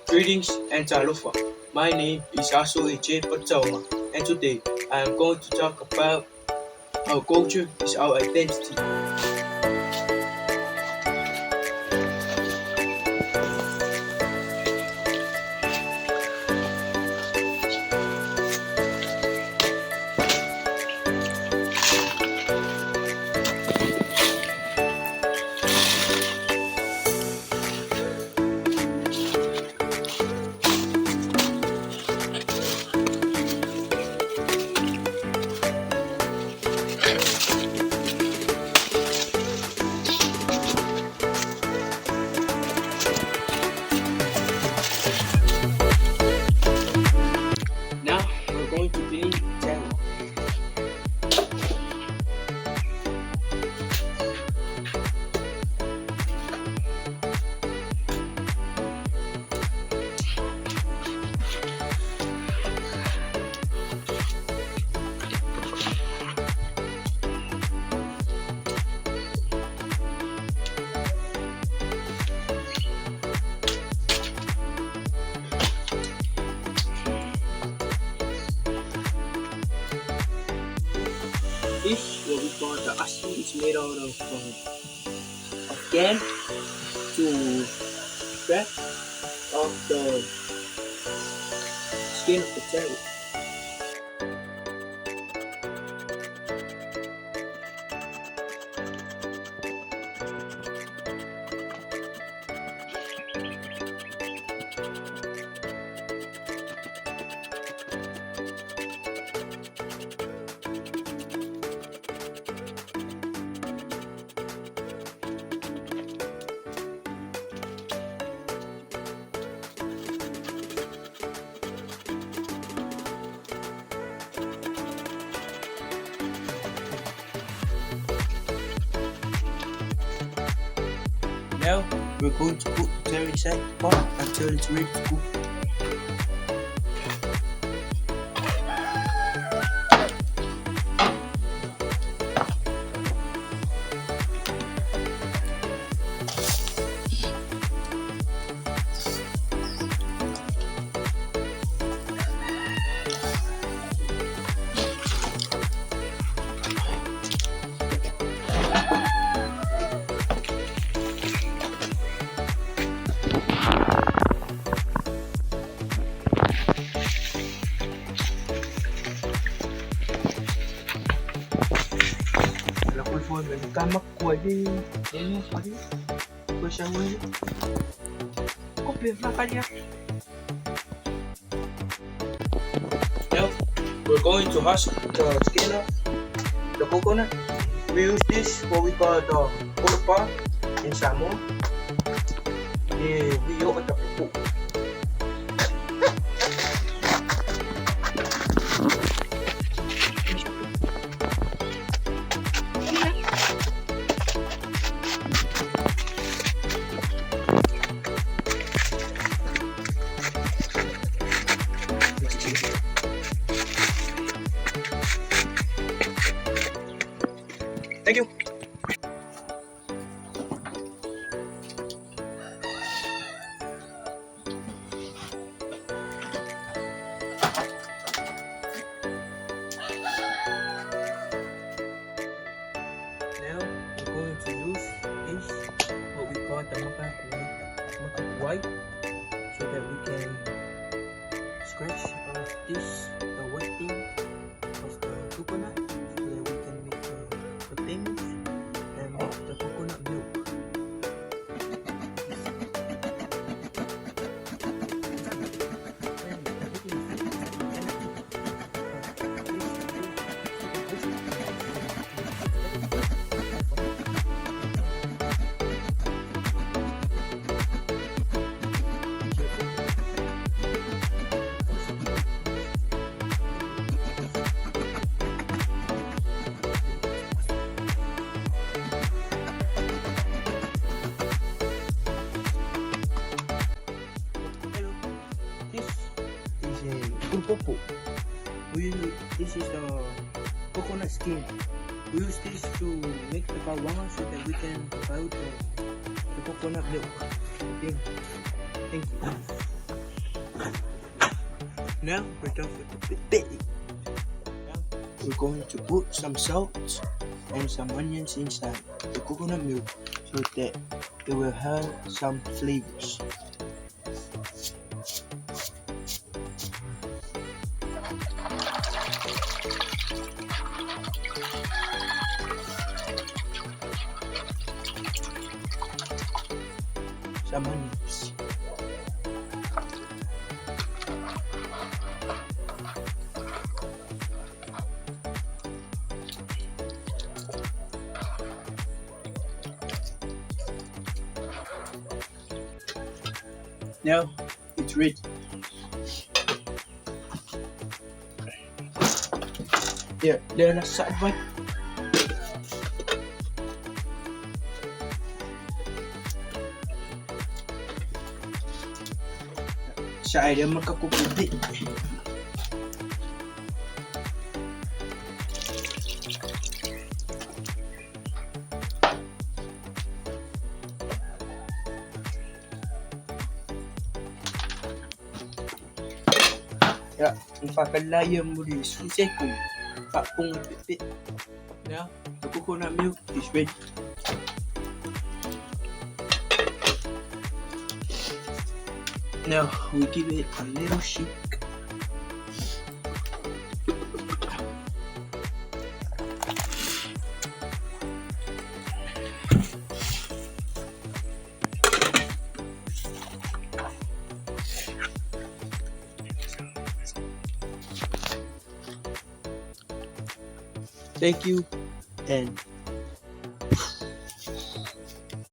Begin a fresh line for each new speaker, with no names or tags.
Greetings and talofa. My name is Aso AJ Paletaoga, and today I am going to talk about our culture is our identity. Now we're going to clean Taro. This what we call the Aso is made out of can to scrap off the skin of the Taro. Now we're going to put the Taro inside the pot until it's ready to cook. Kamak ko di ini pagi ko siya mo ko pera kanya. Now we're going to husk the skin of the coconut. We use this what we call the pulpa in Samoa. We use the pupu. Thank you. Now we're going to use this what we call the maka white so that we can scratch off this the white thing of the coconut so that we can make the things and make the coconut milk. Pulpopo. This is the coconut skin. We use this to make the bawang so that we can buy the coconut milk. Thank you. Now we're done with the baby. Now we're going to put some salt and some onions inside the coconut milk so that it will have some flavors. Some onions. Now it's ready. Here, then let's start one. Siya ay magkakuputi. Ya, ipakalayam mo rin susay kung kapong pipit. Now, the coconut milk is ready. Now, we give it a little shake. Thank you and